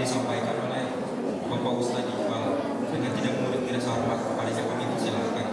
disampaikan oleh Bapak Ustadz Iqbal dengan tidak mengurangi rasa hormat kepada yang kami persilakan.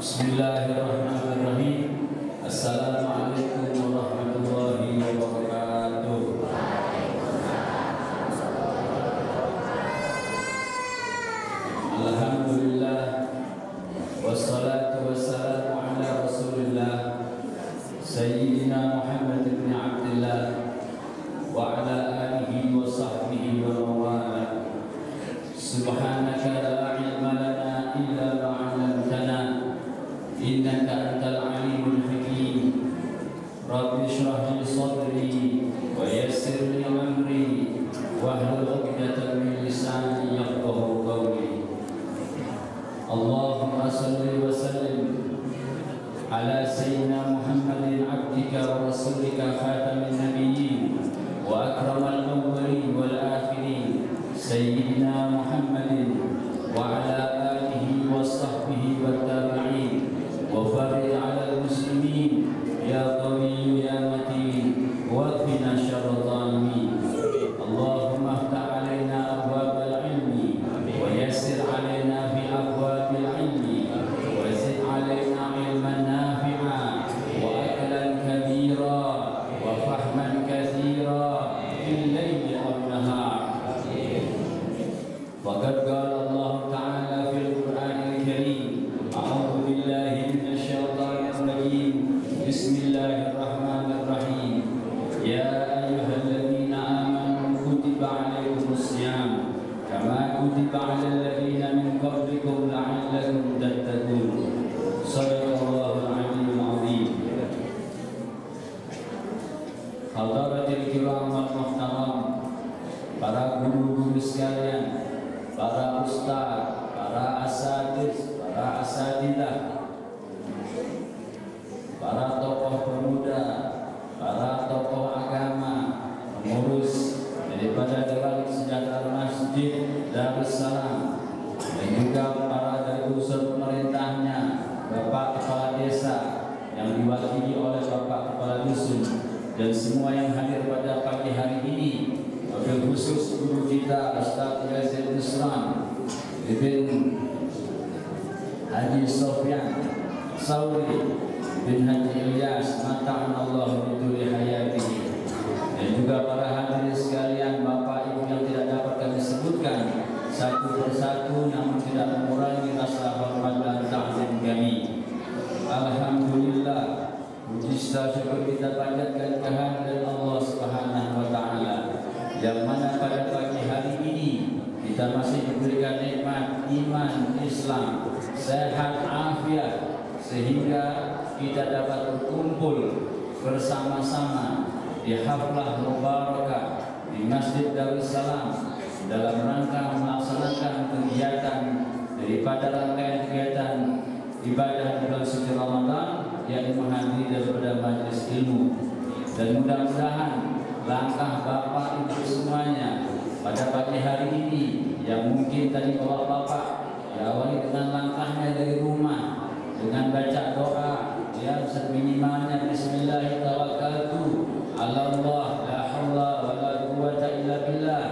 Bismillahirrahmanirrahim. Assalamualaikum warahmatullahi wabarakatuh. Alhamdulillah, wassalatu wassalamu ala Rasulillah Sayyidina Muhammad ibn Abdullah wa ala alihi wa sahbihi wa mawala. Subhanaka la ilma lana illa ma 'allamtana innaka antal alimul hakim. Rabbi shrah li sadri wa yassir li amri wahlul 'uqdatam min lisani yafqahu qawli. Allahumma shalli wa sallim ala sayyidina Muhammadin abdika wa rasulika khatamin nabiyyin wa akramal awwalin wal akhirin sayyidina Muhammadin wa ala alihi wa sahbihi wa tabi'in wa farid ala al-muslimin ya qawiyyu ya matin wa qina syarra dhalimin. Allahumma aftah alaina abwabal ilmi wa yassir alaina fi abwabil ilmi wa zid alaina ilman nafi'a wa aklan kabira wa fahman kathira fil layli wan nahar. Waqad qala Allah Ta'ala fil Qur'anil Karim, a'udzu billahi minasy syaithanir rajim. Bismillahirrahmanirrahim. Ya ayyuhalladzina amanu kutiba 'alaikumus shiyam kama kutiba 'alal ladzina min qablikum la'allakum tattaqun. Shadaqallahul 'aliyyul 'azim. Hadaratil kiram wal muhtaram, para guru-guru sekalian, para ustaz, para asatiz, para asatidah, para tokoh pemuda, para tokoh agama, pengurus daripada Dewan Sejahtera Masjid Darussalam, dan juga para dari unsur pemerintahnya, Bapak Kepala Desa yang diwakili oleh Bapak Kepala Dusun, dan semua yang hadir pada pagi hari ini. Wabil khusus guru kita Ustaz Yazid Islam bin Haji Sofyan Sauri bin Haji Ilyas mata'anallahu biduli hayatihi, dan juga para hadirin sekalian, Bapak Ibu yang tidak dapat kami sebutkan satu persatu, namun tidak mengurangi rasa hormat dan ta'zim kami. Alhamdulillah, puji syukur kita panjatkan kehadiran Allah Subhanahu wa Ta'ala, yang mana pada pagi hari ini kita masih diberikan nikmat iman Islam, sehat afiat, sehingga kita dapat berkumpul bersama-sama di haflah mubarakah di Masjid Darussalam dalam rangka melaksanakan kegiatan daripada rangkaian kegiatan ibadah bulan suci Ramadan, yang menghadiri daripada majelis ilmu. Dan mudah-mudahan langkah Bapak Ibu semuanya pada pagi hari ini, yang mungkin tadi Bapak diawali dengan langkahnya dari rumah dengan baca doa, ya seminimalnya Bismillahirrahmanirrahim, Allah la haula wala quwwata illa billah,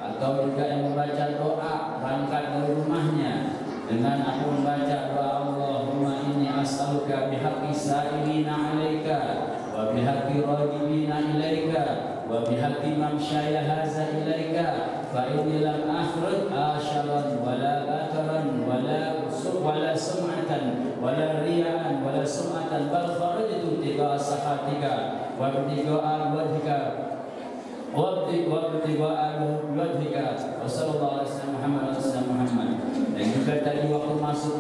atau juga yang membaca doa berangkat dari rumahnya dengan aku membaca doa Allahumma inni as'aluka bihaqqi sa'ilina 'alaika wa bihaqqi rajibina ilaika wa bihaqqi mamsyaya hadza ilaika fa inni lam akhruj asharan wala ataran wala sum'atan wala riya'an wala sum'atan bal kharajtu tiqa sahatika wa tiqa wajhika wa tiqa wajhika wa sallallahu alaihi wasallam Muhammad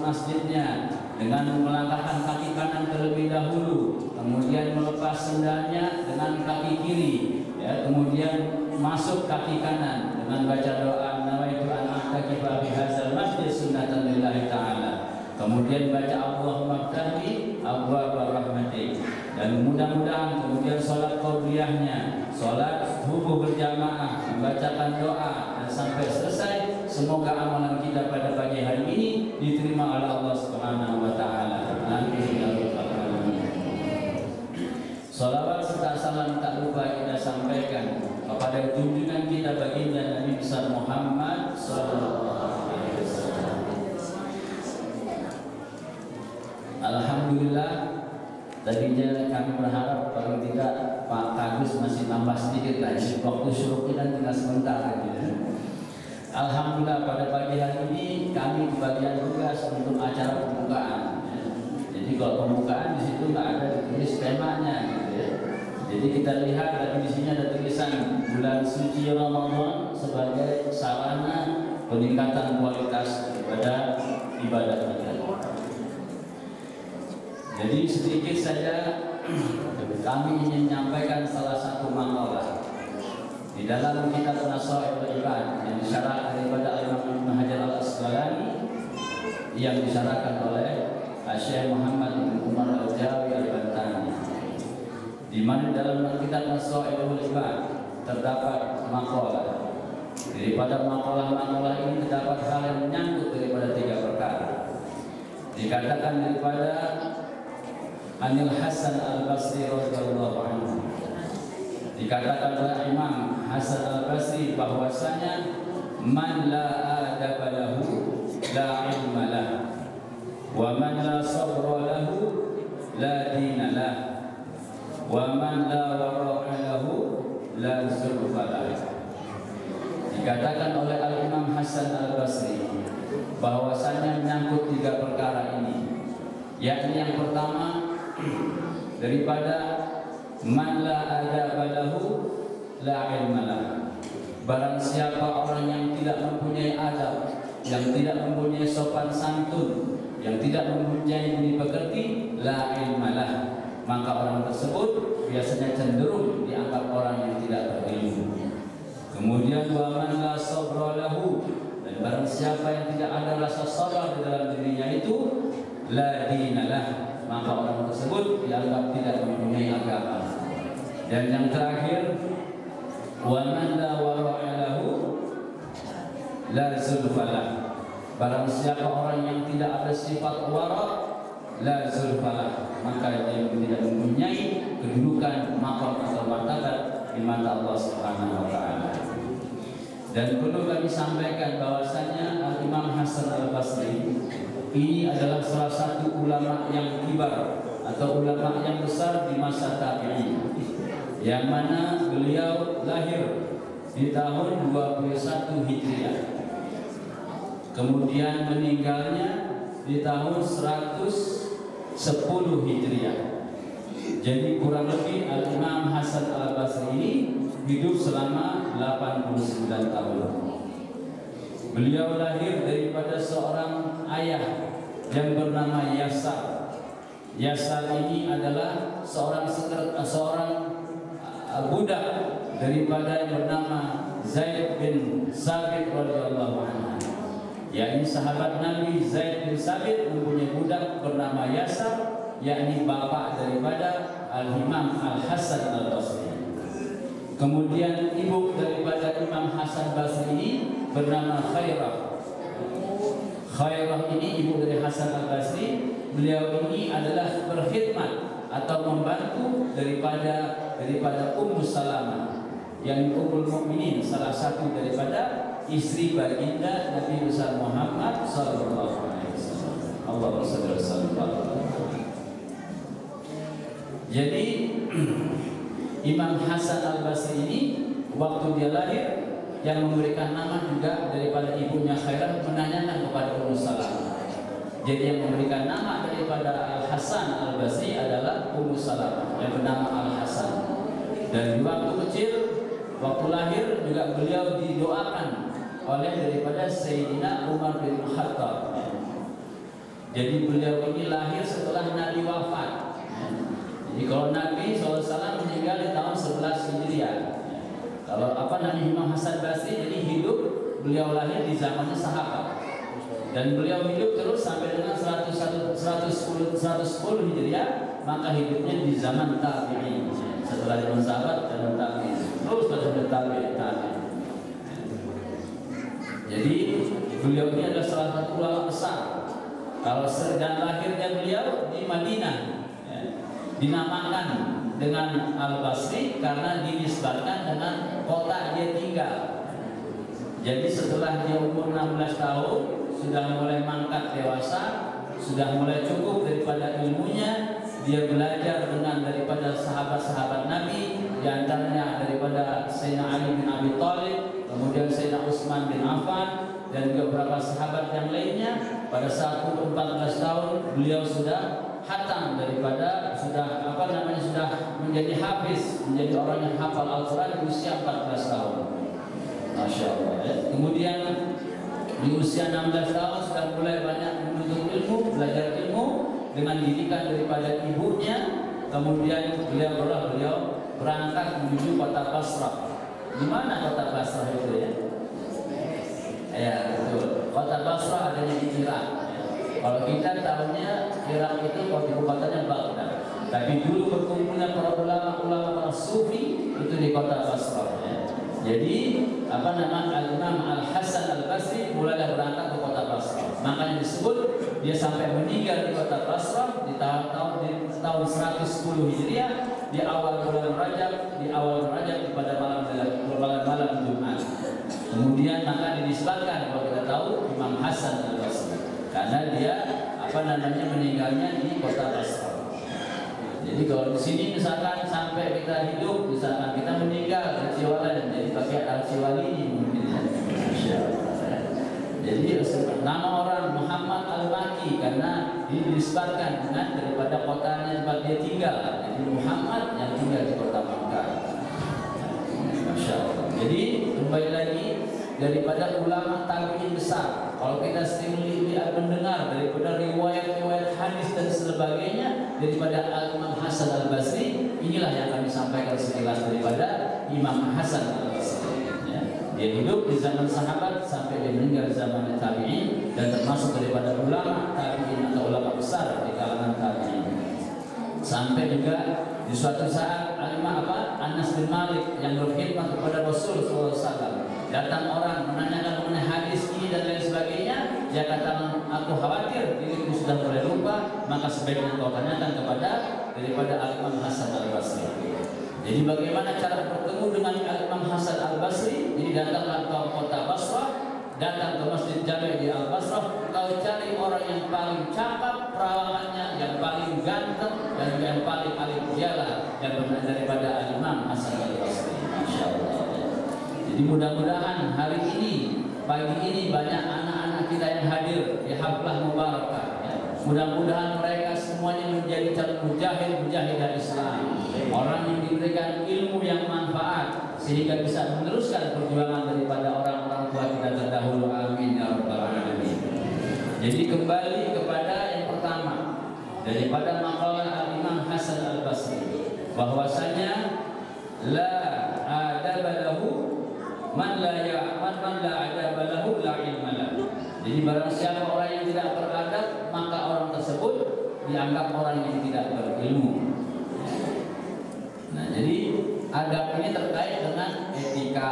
masjidnya dengan melangkahkan kaki kanan terlebih dahulu, kemudian melepas sendalnya dengan kaki kiri, ya, kemudian masuk kaki kanan dengan baca doa nawaitu an a'takifa fi hadzal masjid sunnatan lillahi ta'ala. Kemudian baca Allahumma ftahli abwaaba rahmatik, dan mudah-mudahan kemudian sholat qabliyahnya, sholat subuh berjamaah, membacakan doa dan sampai selesai. Semoga amalan kita pada pagi hari ini diterima oleh Allah Subhanahu wa taala. Amin ya rabbal alamin. Shalawat serta salam tak lupa kita sampaikan kepada junjungan kita baginda Nabi besar Muhammad sallallahu alaihi wasallam. Alhamdulillah, tadinya kami berharap paling tidak Pak Kadus masih tambah sedikit lagi waktu syuruknya, dan tinggal sebentar aja. Alhamdulillah pada pagi hari ini kami bagian tugas untuk acara pembukaan. Jadi kalau pembukaan di situ nggak ada ditulis temanya, gitu ya. Jadi kita lihat lagi di sini ada tulisan bulan suci Ramadan sebagai sarana peningkatan kualitas daripada ibadah kita. Jadi sedikit saja kami ingin menyampaikan salah satu makalah di dalam kitab Nasaihul Ibad yang disyarah daripada Imam Ibnu Hajar Al-Asqalani, yang disyarahkan oleh Syekh Muhammad bin Umar Al-Jawi Al-Bantani, di mana dalam kitab Nasaihul Ibad terdapat makalah. Daripada makalah-makalah ini terdapat hal yang menyangkut daripada 3 perkara. Dikatakan daripada Anil Hasan Al-Basri radhiyallahu anhu, dikatakan oleh Imam Hasan Al-Basri bahwasanya man la adaba lahu la ilma lah, wa man la sabra lahu la dina lah, wa man la wara'a lahu la zulfa lah. Dikatakan oleh Al-Imam Hasan Al-Basri bahwasanya menyangkut 3 perkara ini, yakni yang pertama daripada man la adaba lahu la ilma lah, barang siapa orang yang tidak mempunyai adab, yang tidak mempunyai sopan santun, yang tidak mempunyai budi pekerti, la ilma lah, maka orang tersebut biasanya cenderung dianggap orang yang tidak berilmu. Kemudian wa man la sabra lahu, dan barang siapa yang tidak ada rasa sabar di dalam dirinya itu, la dinalah, maka orang tersebut dianggap tidak mempunyai agama. Dan yang terakhir, wa man la wara'a lahu la zulfalah, barang siapa orang yang tidak ada sifat wara' la zulfalah, maka dia tidak mempunyai kedudukan, maqam atau martabat di mata Allah Subhanahu wa taala. Dan perlu kami sampaikan bahwasanya Al-Imam Hasan Al-Basri ini adalah salah satu ulama yang kibar atau ulama yang besar di masa tabi'in, yang mana beliau lahir di tahun 21 Hijriah, kemudian meninggalnya di tahun 110 Hijriah. Jadi kurang lebih Al-Imam Hasan Al-Basri ini hidup selama 89 tahun. Beliau lahir daripada seorang ayah yang bernama Yasar. Yasar ini adalah seorang budak daripada yang bernama Zaid bin Sabit radhiyallahu anhu. Yakni sahabat Nabi Zaid bin Sabit mempunyai budak bernama Yasar, yakni bapak daripada Al-Imam Al-Hasan Al-Basri. Kemudian ibu daripada Imam Hasan Basri ini bernama Khairah. Khairah ini ibu dari Hasan Al-Basri. Beliau ini adalah berkhidmat atau membantu daripada Ummu Salamah, yang Ummul Mukminin, salah satu daripada istri baginda Nabi besar Muhammad sallallahu alaihi wasallam. Allahumma shalli wa sallim. Jadi Imam Hasan Al-Basri ini waktu dia lahir, yang memberikan nama juga daripada ibunya Khairah menanyakan kepada Ummu Salamah. Jadi yang memberikan nama daripada Al-Hasan Al-Basri adalah Ummu Salamah yang bernama Al-Hasan. Dan di waktu kecil, waktu lahir juga beliau didoakan oleh daripada Sayyidina Umar bin Khattab. Jadi beliau ini lahir setelah Nabi wafat. Jadi kalau Nabi SAW meninggal di tahun 11 Hijriah. Kalau Imam Hasan Basri jadi hidup, beliau lahir di zamannya sahabat. Dan beliau hidup terus sampai dengan 110 Hijriah, maka hidupnya di zaman tabi'in. Setelah zaman sahabat dan tabi'in, terus pada tabi'in. Jadi beliau ini adalah salah satu ulama besar. Kalau dan lahirnya beliau di Madinah, ya, dinamakan dengan Al-Basri karena dinisbatkan dengan kota dia tinggal. Jadi setelah dia umur 16 tahun, sudah mulai mangkat dewasa, sudah mulai cukup daripada ilmunya, dia belajar daripada sahabat-sahabat Nabi, di antaranya daripada Sayyidina Ali bin Abi Thalib, kemudian Sayyidina Utsman bin Affan, dan juga beberapa sahabat yang lainnya. Pada saat umur 14 tahun beliau sudah khatam sudah menjadi hafiz, menjadi orang yang hafal Al-Quran di usia 14 tahun. Masya Allah, ya. Kemudian di usia 16 tahun sudah mulai banyak menuntut ilmu, belajar ilmu dengan didikan daripada ibunya. Kemudian beliau berangkat menuju kota Basrah. Di mana kota Basrah itu, ya? Ya, betul. Kota Basrah adanya di Irak. Kalau kita tahunya Irak itu ibu kotanya Baghdad. Tapi dulu berkumpulnya para ulama sufi itu di kota Basrah. Ya. Jadi Al-Imam Al-Hasan Al-Basri mulai berangkat ke kota Basrah. Makanya disebut dia sampai meninggal di kota Basrah di tahun 110 Hijriah di awal bulan Rajab, pada malam Jumat. Kemudian maka dinisbatkan, kalau kita tahu, Imam Hasan Al-Basri karena dia meninggalnya di kota Basrah. Jadi kalau di sini misalkan sampai kita hidup, misalkan kita meninggal Al-Siwala, jadi pakai Al-Siwali ini mungkin, ya. Jadi nama orang Muhammad Al-Maki karena dinisbatkan dengan daripada kotanya tempat dia tinggal. Jadi Muhammad yang tinggal di kota Makkah. Masya Allah. Jadi kembali lagi daripada ulama tabi'in besar. Kalau kita sering mendengar daripada riwayat hadis dan sebagainya daripada Al-Imam Hasan Al-Basri, inilah yang kami sampaikan sekilas daripada Imam Hasan Al-Basri. Ya. Dia hidup di zaman sahabat sampai dia meninggal zaman tabi'in, dan termasuk daripada ulama tabi'in atau ulama besar di kalangan tabi'in. Sampai juga di suatu saat Anas bin Malik yang berkhidmat kepada Rasul SAW, datang orang menanyakan mengenai hadis ini dan lain sebagainya. Dia kata, aku khawatir diriku sudah mulai lupa, maka sebaiknya kau tanyakan daripada Al-Imam Hasan Al-Basri. Jadi bagaimana cara bertemu dengan Al-Imam Hasan Al-Basri? Jadi datanglah ke kota Basrah, datang ke Masjid Jami' di Al-Basrah, kau cari orang yang paling cakap perawakannya, yang paling ganteng, dan yang paling alim dialah yang benar daripada Al-Imam Hasan Al-Basri. Masya Allah. Jadi mudah-mudahan hari ini, pagi ini banyak anak-anak kita yang hadir di haflah mubarakah. Ya. Mudah-mudahan mereka semuanya menjadi mujahidah Islam, orang yang diberikan ilmu yang manfaat sehingga bisa meneruskan perjuangan daripada orang-orang tua kita terdahulu. Amin ya rabbal alamin. Jadi kembali kepada yang pertama daripada maqalah Al-Imam Hasan Al-Basri, bahwasanya la adaba lahu man la adaba lahu la ilma lahu. Jadi barang siapa orang yang tidak beradab, maka orang tersebut dianggap orang yang tidak berilmu. Nah, jadi adab ini terkait dengan etika,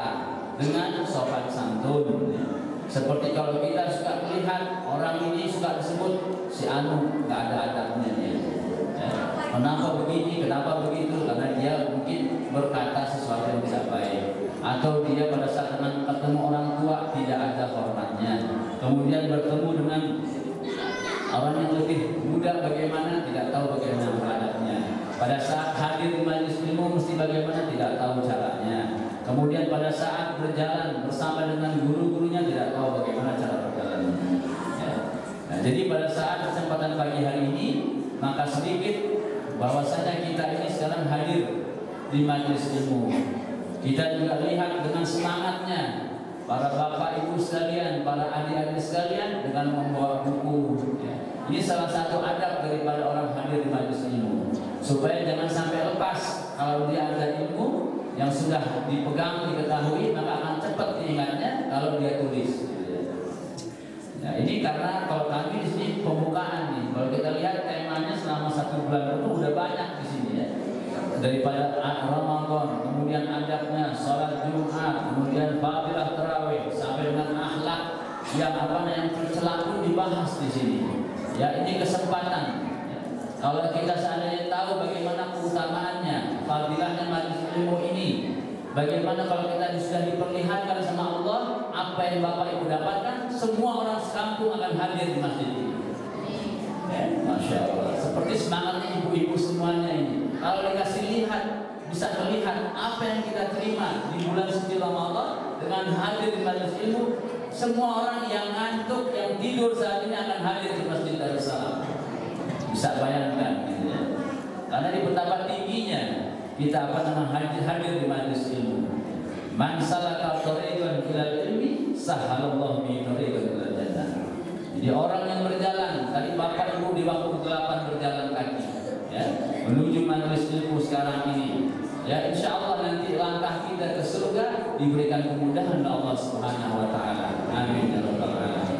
dengan sopan santun. Seperti kalau kita suka melihat orang ini suka disebut si anu nggak ada adabnya dia. Ya. Kenapa begini, kenapa begitu? Karena dia mungkin berkata sesuatu yang tidak baik, atau dia pada saat ketemu orang tua tidak ada hormatnya. Kemudian bertemu dengan orang yang lebih muda bagaimana, tidak tahu bagaimana beradabnya. Pada saat hadir di majelis ilmu mesti bagaimana, tidak tahu caranya. Kemudian pada saat berjalan bersama dengan guru-gurunya tidak tahu bagaimana cara berjalannya. Ya. Nah, jadi pada saat kesempatan pagi hari ini, maka sedikit bahwasanya kita ini sekarang hadir di majelis ilmu. Kita juga lihat dengan semangatnya para bapak ibu sekalian, para adik-adik sekalian dengan membawa buku. Ya. Ini salah satu adab daripada orang hadir di majelis ilmu, supaya jangan sampai lepas. Kalau dia ada ilmu yang sudah dipegang, diketahui, maka akan cepat diingatnya kalau dia tulis. Nah, ini karena kalau kami di sini pembukaan nih. Kalau kita lihat temanya selama 1 bulan itu udah banyak di sini ya. Daripada Ramadan, kemudian adabnya, sholat Jumat, kemudian fadilah tarawih, sampai dengan akhlak yang yang tercela pun dibahas di sini. Ya, ini kesempatan. Ya. Kalau kita seandainya tahu bagaimana keutamaannya, fadilahnya majelis ilmu ini, bagaimana kalau kita sudah diperlihatkan sama Allah apa yang Bapak Ibu dapatkan, semua orang sekampung akan hadir di masjid ini. Ya, Masya Allah. Seperti semangatnya ibu-ibu semuanya ini. Kalau dikasih lihat, bisa melihat apa yang kita terima di bulan suci Ramadan dengan hadir di majelis ilmu, semua orang yang ngantuk, yang tidur saat ini akan hadir di Masjid Darussalam. Bisa bayangkan, gitu ya. Karena di betapa tingginya kita hadir di majelis ilmu. Man salaka thariqan ilal ilmi sahalallahu bihi thariqan ilal jannah. Jadi orang yang berjalan, tadi Bapak Ibu di waktu 8 berjalan kaki, ya, menuju majelis ilmu sekarang ini. Ya, insya Allah nanti langkah kita ke surga diberikan kemudahan oleh Allah Subhanahu Wa Taala. Amin ya rabbal alamin.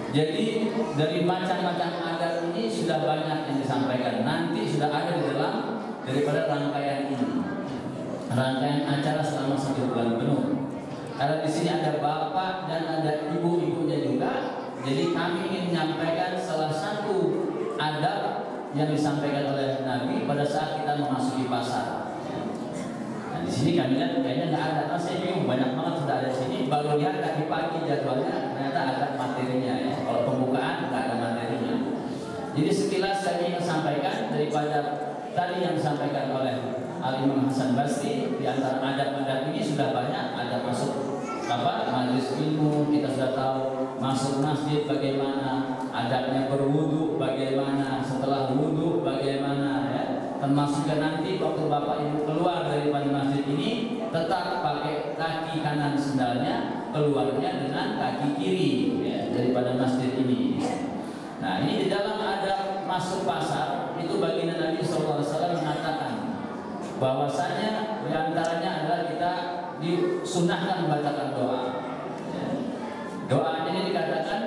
Jadi dari macam-macam adab ini sudah banyak yang disampaikan. Nanti sudah ada di dalam daripada rangkaian ini, rangkaian acara selama 1 bulan penuh. Karena di sini ada bapak dan ada ibu-ibunya juga. Jadi kami ingin menyampaikan salah satu adab yang disampaikan oleh Nabi pada saat kita memasuki pasar. Nah, di sini kami lihat kayaknya nggak ada. Nah, saya bingung, banyak banget sudah ada di sini. Baru lihat tadi pagi jadwalnya, ternyata ada materinya ya. Kalau pembukaan nggak ada materinya. Jadi sekilas kami ingin sampaikan daripada tadi yang disampaikan oleh Al-Imam Hasan Basri. Di antara adab-adab ini sudah banyak. Ada masuk majelis ilmu, kita sudah tahu. Masuk masjid bagaimana, adabnya berwudu bagaimana, setelah wudu bagaimana ya. Termasuk nanti waktu Bapak Ibu keluar daripada masjid ini tetap pakai kaki kanan sendalnya, keluarnya dengan kaki kiri ya, daripada masjid ini. Nah, ini di dalam adab masuk pasar itu baginda Nabi SAW mengatakan bahwasanya diantaranya adalah kita disunahkan membacakan doa. Doa ini dikatakan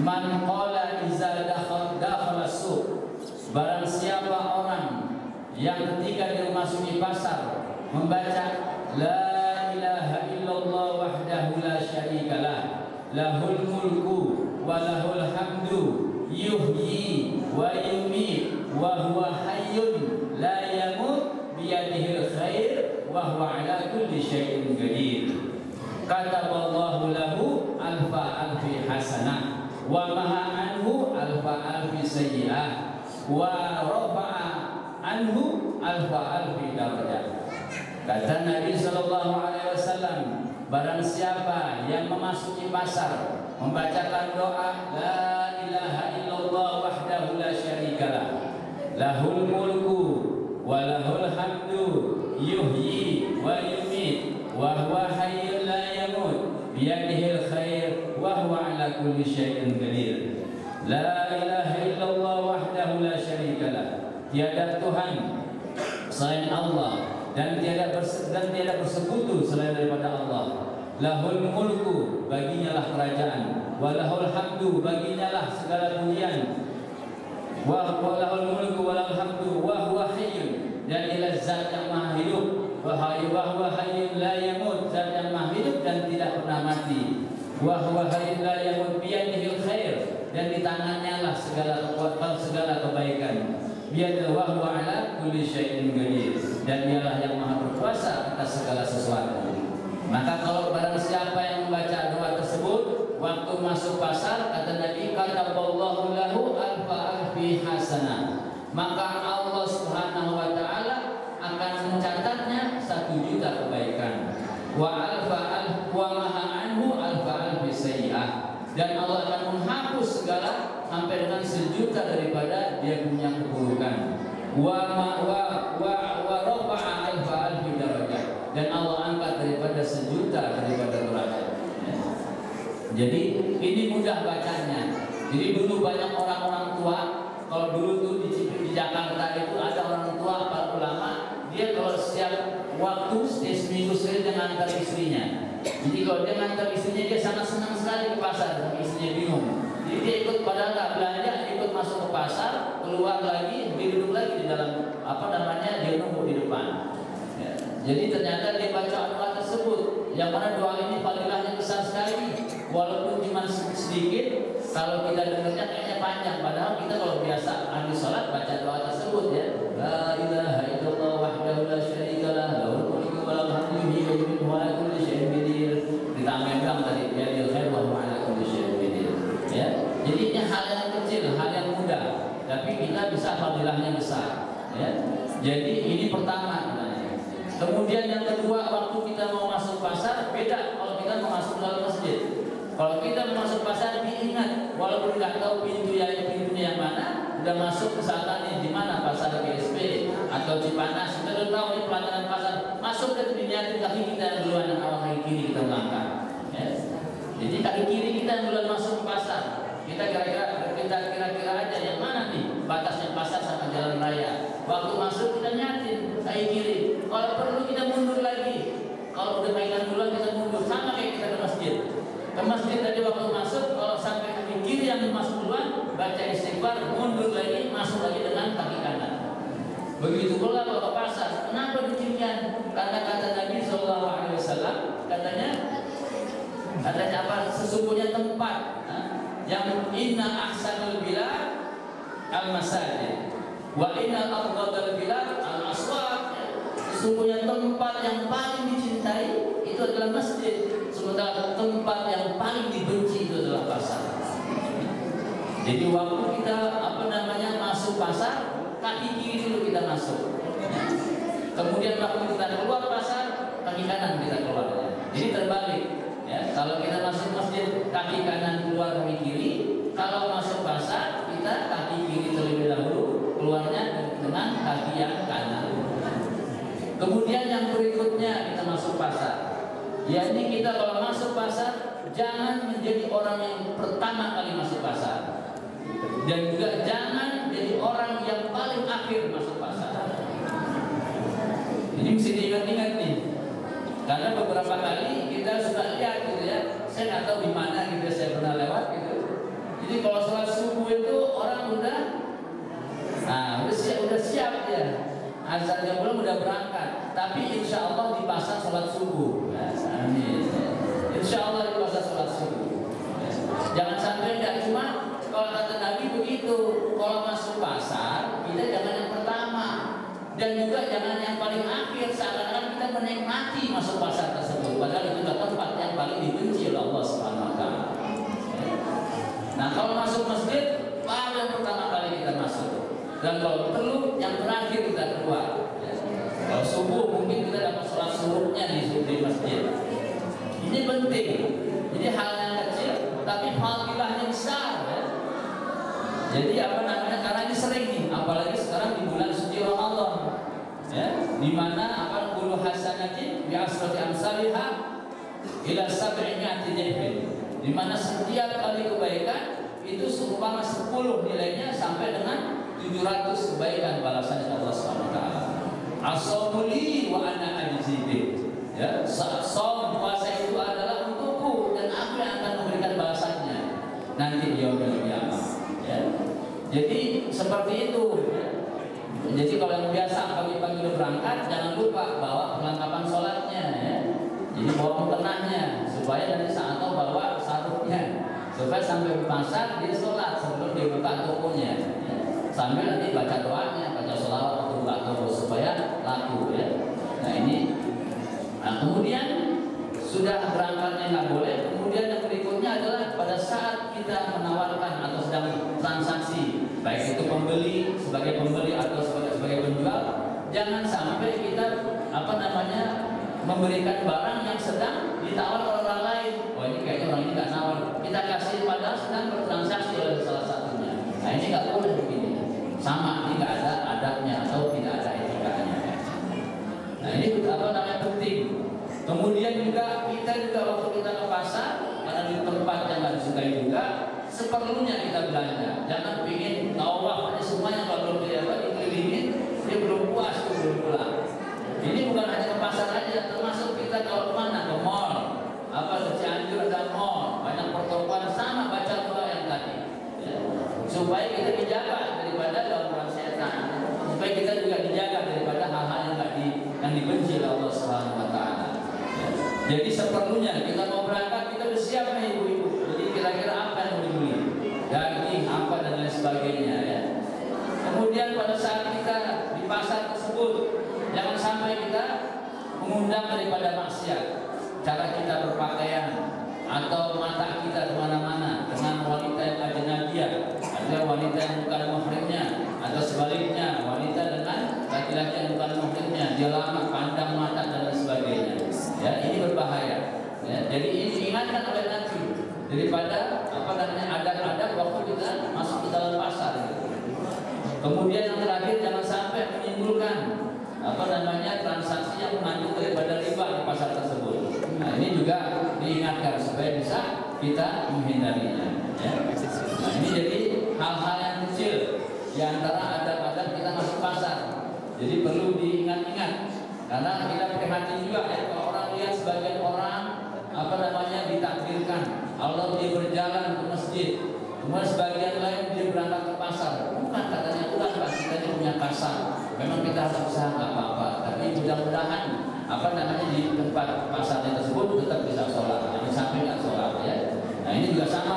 man qala iza dakhala suq, barang siapa orang yang ketika dia memasuki pasar membaca la ilaha illallah wahdahu la syarikalah lahul mulku wa lahul hamdu yuhyi wa yumiit wa huwa hayyun la yamut biyadihil khair wa huwa ala kulli syai'in qadir. Kataballahu lahu alfa alfi hasanah wa maha anhu alfa alfi sayyi'ah wa rafa'a anhu alfa alfi darajah. Kata Nabi SAW, barang siapa yang memasuki pasar membacakan doa la ilaha illallah wahdahu la syarikalah lahul mulku wa lahul hamdu yuhyi wa yumiit wa huwa hayyun la yamut biyadihil khair wa huwa ala kulli syai'in qadir. La ilaha illallah wahdahu la syarikalah, tiada Tuhan selain Allah dan tiada bersekutu selain daripada Allah. Lahul mulku, baginya lah kerajaan, wa lahul hamdu, baginya lah segala pujian, wa lahul mulku wa lahul hamdu wa huwa hayyun, dan ialah zat yang maha hidup, wa huwa hayyun la yamut, zat yang maha hidup dan tidak pernah mati, wa huwa hayyun la yamut biyadihil khair, dan di tangannya lah segala kekuatan, segala kebaikan. Biyadil wa huwa ala kulli syai'in qadir, dan dialah yang maha berkuasa atas segala sesuatu. Maka kalau barang siapa yang membaca doa tersebut waktu masuk pasar, kata Nabi, kataballahu lahu alfa alfi hasanah, maka Allah Subhanahu wa taala akan mencatatnya 1.000.000 kebaikan. Wa maha anhu alfa alfi sayyi'ah, dan Allah akan menghapus segala sampai dengan 1.000.000 daripada dia punya keburukan. Wa rafa'a alfa alfi darajah, dan Allah angkat daripada 1.000.000 daripada derajat. Jadi ini mudah bacanya. Jadi dulu banyak orang-orang tua, kalau dulu tuh di Jakarta itu ada orang tua, para ulama, dia kalau setiap waktu seminggu sekali dia ngantar istrinya. Jadi kalau dia ngantar istrinya, dia sangat senang sekali ke pasar, istrinya bingung. Jadi dia ikut, padahal nggak belanja, ikut masuk ke pasar, keluar lagi, dia duduk lagi di dalam dia nunggu di depan. Ya. Jadi ternyata dia baca doa tersebut, yang mana doa ini fadilahnya besar sekali, walaupun cuma sedikit. Kalau kita dengarnya kayaknya panjang, padahal kita kalau biasa habis sholat baca doa tersebut ya. La ilaha illallah wahdahu la syarikalah lahul mulku wa lahul hamdu wa yuhyihi wa ala kulli syai'in qadir. Ditambahkan tadi ya bil khair wa ala kulli syai'in qadir. Ya. Jadi ini hal yang kecil, hal yang mudah, tapi kita bisa fadilahnya besar. Ya. Jadi ini pertama. Kemudian yang kedua, waktu kita mau masuk pasar beda kalau kita mau masuk dalam masjid. Kalau kita mau masuk pasar diingat, walaupun nggak tahu pintunya yang mana, udah masuk ke sana nih, di mana pasar GSP atau Cipanas, kita udah tahu nih pelataran pasar. Masuk ke diniatin kaki kita yang duluan, yang awal kaki kiri kita melangkah. Ya. Jadi kaki kiri kita yang duluan masuk ke pasar. Kita kira-kira aja yang mana nih batasnya pasar sama jalan raya. Waktu masuk kita nyatin kaki kiri. Kalau perlu kita mundur lagi. Kalau udah mainan duluan kita mundur, sama kayak kita ke masjid. Ke masjid tadi waktu masuk, kalau sampai kaki kiri yang masuk duluan, baca istighfar, mundur lagi, masuk lagi dengan kaki kanan. Begitu pula kalau ke pasar. Kenapa demikian? Karena kata Nabi SAW, katanya apa? Sesungguhnya tempat yang inna ahsanul bilad al-masajid wa inna afdalul bilad al-aswaq. Sesungguhnya tempat yang paling dicintai itu adalah masjid, sementara tempat yang paling dibenci itu adalah pasar. Jadi waktu kita masuk pasar, kaki kiri dulu kita masuk. Kemudian waktu kita keluar pasar, kaki kanan kita keluar. Jadi terbalik. Ya, kalau kita masuk masjid, kaki kanan keluar, kaki kiri. Kalau masuk pasar, kita kaki kiri terlebih dahulu, keluarnya dengan kaki yang kanan. Kemudian yang berikutnya kita masuk pasar. Yakni kita kalau masuk pasar jangan menjadi orang yang pertama kali masuk pasar, dan juga jangan menjadi orang yang paling akhir masuk pasar. Ini mesti diingat-ingat nih, karena beberapa kali kita sudah lihat gitu ya. Saya nggak tahu di mana gitu, saya pernah lewat gitu. Jadi kalau sholat subuh itu orang udah siap ya. Azannya belum udah berangkat, tapi insya Allah di pasar sholat subuh. Amin. Insya Allah di pasar sholat subuh. Jangan sampai tidak cuma kalau kata Nabi begitu. Kalau masuk pasar kita jangan yang pertama dan juga jangan yang paling akhir, seakan-akan kita menikmati masuk pasar tersebut. Padahal itu adalah tempat yang paling dibenci oleh Allah Subhanahu Wa Taala. Nah kalau masuk masjid baru yang pertama kali kita masuk. Dan kalau perlu yang terakhir kita keluar. Ya. Kalau subuh mungkin kita dapat sholat subuhnya di masjid. Ini penting. Jadi hal yang kecil, tapi fadilahnya besar. Ya. Jadi karena ini sering nih, apalagi sekarang di bulan suci Ramadan. Ya, di mana qulu hasanatin bi asrati amsalha ila sab'imi'ati dhifin. Di mana setiap kali kebaikan itu seumpama 10 nilainya sampai dengan 700 kebaikan balasannya Allah Subhanahu wa taala. As-shaumuli wa ana ajzibi. Ya, shaum puasa itu adalah untukku dan aku yang akan memberikan balasannya nanti di yaumul qiyamah. Ya. Jadi seperti itu. Ya. Jadi kalau yang biasa pagi-pagi udah berangkat, jangan lupa bawa perlengkapan sholatnya. Ya. Jadi bawa mukenahnya supaya nanti saat itu bawa sarungnya supaya sampai di pasar dia sholat sebelum dia buka tokonya. Ya. Sambil nanti baca doanya, baca sholawat untuk buka toko supaya laku ya. Nah ini, kemudian sudah berangkatnya nggak boleh. Kemudian yang berikutnya adalah pada saat kita menawarkan atau sedang transaksi, baik itu pembeli sebagai pembeli atau sebagai penjual, jangan sampai kita memberikan barang yang sedang ditawar oleh orang lain. Oh ini kayaknya orang ini nggak nawar, kita kasih padahal sedang bertransaksi oleh salah satunya. Nah ini nggak boleh begini. Sama, ini nggak ada adabnya atau tidak ada etikanya. Nah ini penting. Kemudian juga kita waktu kita ke pasar, pada di tempat yang nggak disukai juga, seperlunya kita belanja. Jangan pingin tawaf aja semuanya kalau dia dikelilingin, dia belum puas, dia belum pulang. Ini bukan hanya ke pasar aja, termasuk kita kalau kemana, ke mall, ke Cianjur ada mall, banyak pertokoan, sama baca doa yang tadi, ya. Supaya kita dijaga daripada gangguan setan, supaya kita juga dijaga daripada hal-hal yang dibenci oleh Allah Subhanahu Wa Taala. Ya. Jadi seperlunya kita mau berangkat, kita udah siap nih ibu-ibu. Jadi kira-kira apa yang mau dibeli, daging apa dan lain sebagainya, ya. Kemudian pada saat kita di pasar tersebut, jangan sampai kita mengundang daripada maksiat. Cara kita berpakaian atau mata kita kemana-mana dengan wanita yang ajnabiyah, atau wanita yang bukan muhrimnya, atau sebaliknya wanita dengan laki-laki yang bukan muhrimnya, dia lama pandang mata dan lain sebagainya. Ya, ini berbahaya. Ya, jadi ini diingatkan oleh Nabi daripada adat-adat waktu kita masuk ke dalam pasar. Gitu. Kemudian yang terakhir, jangan sampai menimbulkan transaksi yang mengandung daripada riba di pasar tersebut. Nah, ini juga diingatkan supaya bisa kita menghindarinya. Ya. Nah, ini jadi hal-hal yang kecil di antara adat-adat kita masuk pasar. Jadi perlu diingat-ingat karena kita prihatin juga ya kalau orang lihat sebagian orang ditakdirkan Allah dia berjalan ke masjid, kemudian sebagian lain dia berangkat ke pasar. Bukan katanya udah kita ini punya pasar. Memang kita harus usaha nggak apa-apa, tapi mudah-mudahan di tempat pasarnya tersebut tetap bisa sholat, jangan sampai nggak sholat ya. Nah ini juga sama.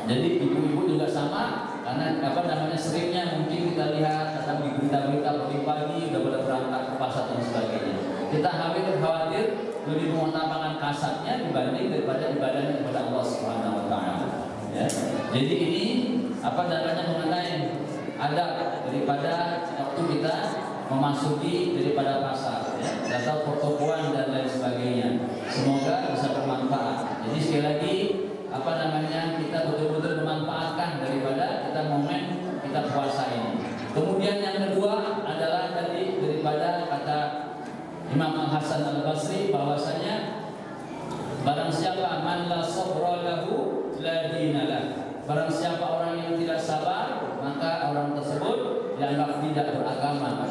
Jadi ibu-ibu juga sama karena seringnya mungkin kita lihat datang di berita-berita pagi-pagi udah pada berangkat ke pasar dan sebagainya. Kita khawatir lebih mengutamakan kasatnya dibanding daripada ibadahnya kepada Allah Subhanahu Wa Taala. Ya. Jadi ini mengenai adab daripada waktu kita memasuki daripada pasar, ya, atau pertokoan dan lain sebagainya. Semoga bisa bermanfaat. Jadi sekali lagi kita betul-betul memanfaatkan daripada kita momen kita puasa ini. Kemudian yang kedua adalah tadi daripada kata Imam Al-Hasan Al-Basri bahwasanya barang siapa man la sabra lahu la dinalah. Barang siapa orang yang tidak sabar, maka orang tersebut dianggap tidak beragama.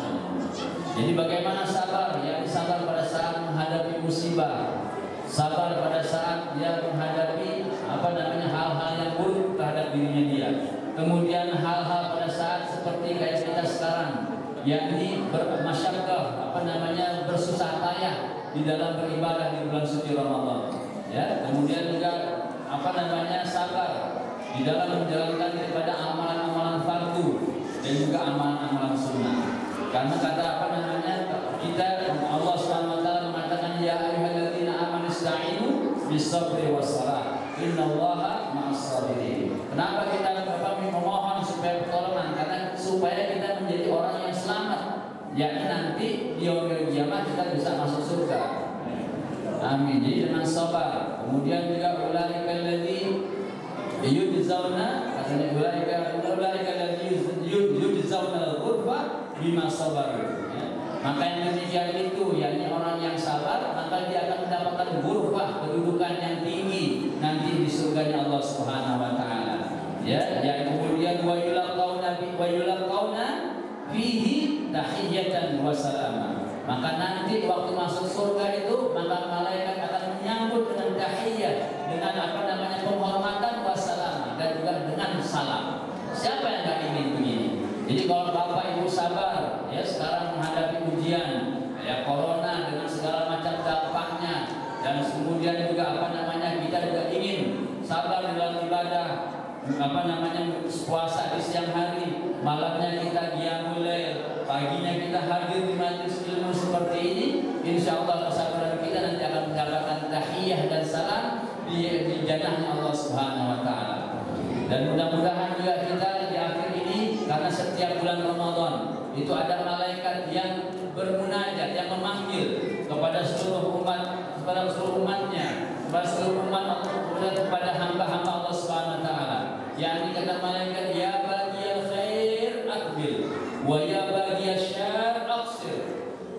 Jadi bagaimana sabar? Yang sabar pada saat menghadapi musibah, sabar pada saat dia menghadapi hal-hal yang buruk terhadap dirinya dia. Kemudian hal-hal pada saat seperti kayak kita sekarang, yakni bermasyaqqah, bersusah payah di dalam beribadah di bulan suci Ramadan. Ya, kemudian juga sabar di dalam menjalankan daripada amalan-amalan fardu dan juga amalan-amalan sunnah. Karena kata kita Allah Subhanahu Wa Taala mengatakan ya ayyuhalladzina amanu ista'inu bis-sabri was-salah innallaha ma'as-sabirin. Kenapa kita memohon supaya pertolongan? Karena supaya kita menjadi orang yang selamat, yakni nanti di yaumil kiamat kita bisa masuk surga. Amin. Jadi dengan sabar. Kemudian juga ulaika allazi yujzauna, katanya ulaika allazi yujzauna al-ghurfa bima sabaru. Maka yang demikian itu, yakni orang yang sabar, maka dia akan mendapatkan ghurfah, kedudukan yang tinggi nanti di surganya Allah Subhanahu Wa Taala. Ya, yang kemudian wa yulaqauna fihi tahiyatan wa salama. Maka nanti waktu masuk surga itu, maka malaikat akan menyambut dengan tahiyat, dengan penghormatan wa salama, dan juga dengan salam. Siapa yang enggak ingin begini? Jadi kalau Bapak Ibu sabar, ya sekarang menghadapi ujian, ya corona dengan segala macam dampaknya, dan kemudian juga kita juga ingin sabar dalam ibadah, puasa di siang hari, malamnya kita qiyamul lail, paginya kita hadir di majelis ilmu seperti ini. Insya Allah kesabaran kita nanti akan mendapatkan tahiyah dan salam di jannahnya Allah Subhanahu Wa Taala. Dan mudah-mudahan juga kita di akhir ini, karena setiap bulan Ramadan itu ada malaikat yang bermunajat, yang memanggil kepada seluruh umat, kepada seluruh umatnya, kepada seluruh umat, kepada hamba-hamba Allah Subhanahu Wa Taala. Yang kata malaikat, ya bagiyal khair aqbil, wa ya bagiyal syarr aqsir.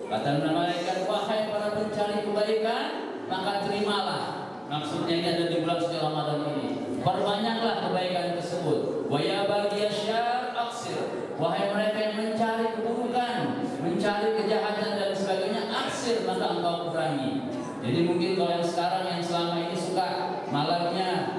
Kata malaikat, wahai para pencari kebaikan, maka terimalah. maksudnya ini ada di bulan suci Ramadan ini. Perbanyaklah kebaikan tersebut. Wa ya baghiyasyar aksir. Wahai mereka yang mencari keburukan, mencari kejahatan dan sebagainya, aksir, maka engkau kurangi. Jadi mungkin kalau yang sekarang yang selama ini suka malamnya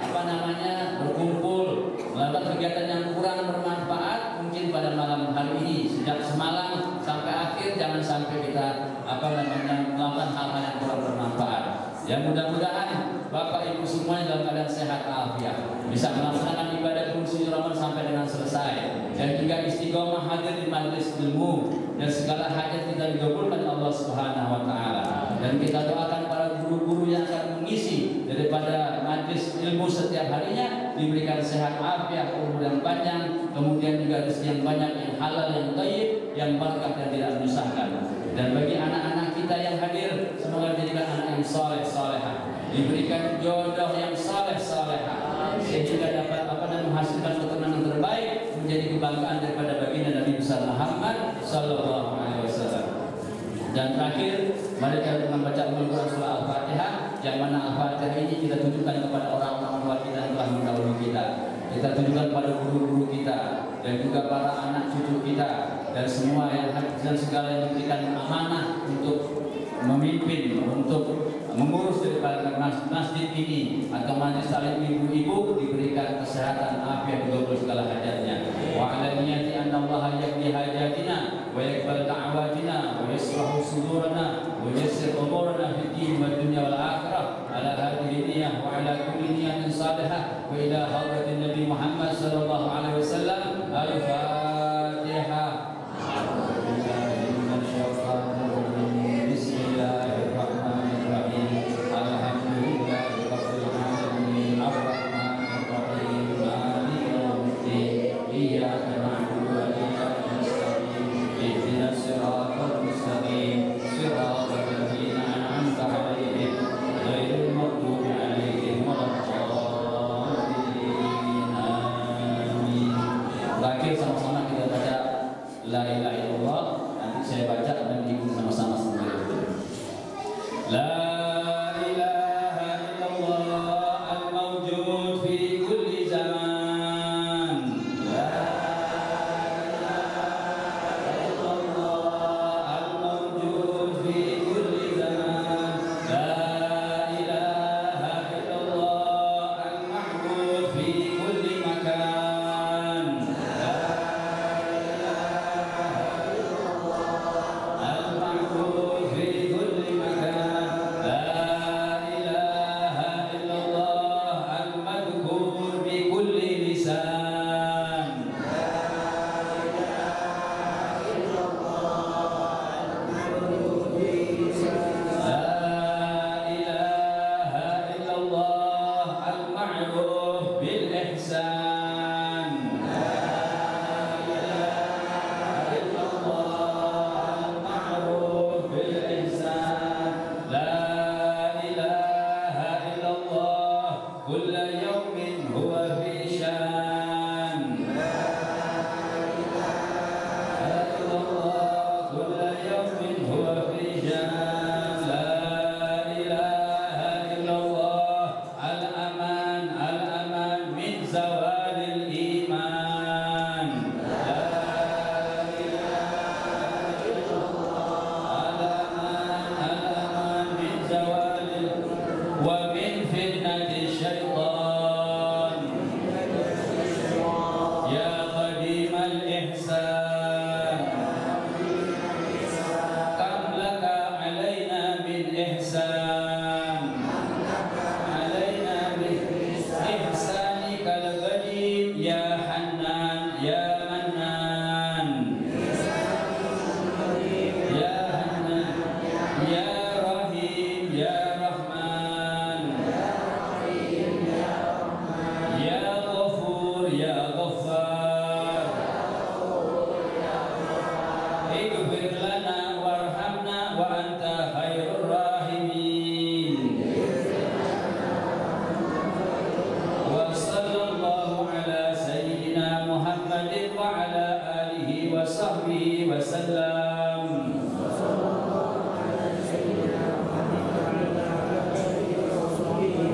berkumpul, melakukan kegiatan yang kurang bermanfaat, mungkin pada malam hari ini sejak semalam sampai akhir jangan sampai kita melakukan hal-hal yang kurang bermanfaat. Ya mudah-mudahan Bapak Ibu semuanya dalam keadaan sehat afiat, bisa melaksanakan ibadah suci Ramadan sampai dengan selesai, dan juga istiqomah hadir di majelis ilmu, dan segala hajat kita dikabulkan Allah Subhanahu wa taala. Dan kita doakan para guru-guru yang akan mengisi daripada majelis ilmu setiap harinya diberikan sehat afiat, umur yang panjang, kemudian juga rezeki yang banyak, yang halal, yang thayyib, yang berkah dan tidak menyusahkan. Dan bagi anak-anak kita yang hadir, semoga dijadikan anak yang soleh-solehah, diberikan jodoh yang soleh-solehah, sehingga dapat menghasilkan keturunan yang terbaik, menjadi kebanggaan daripada baginda Nabi besar Muhammad Sallallahu Alaihi Wasallam. Dan terakhir, mari kita membaca Al-Quran surah Al-Fatihah, yang mana Al-Fatihah ini kita tunjukkan kepada orang-orang tua kita yang telah mendahului kita. Kita tunjukkan pada guru-guru kita dan juga para anak cucu kita dan semua yang dan segala yang diberikan amanah untuk memimpin, untuk mengurus daripada masjid ini atau majelis taklim ibu-ibu, diberikan kesehatan, afiat, dikabul segala hajatnya. Wa ala niyati anna Allah yaqdi hajatina wa yaqbal da'watina wa yasrahu sudurana wa yassir umurana fid din wad dunya wal akhirah ala hadhihi niyyah wa ala kulli niyyatin salihah wa ila hadratin Nabi Muhammad sallallahu alaihi wasallam. Al-Fatihah. Sama-sama kita baca La ilaha illallah. Nanti saya baca dan diikuti sama-sama sendiri. La ilaha illallah al-mawjud fi kulli zaman. La ilaha illallah al-mawjud fi kulli zaman. La ilaha illallah al-ma'bud fi kulli makan.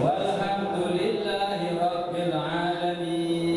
Wa العالمين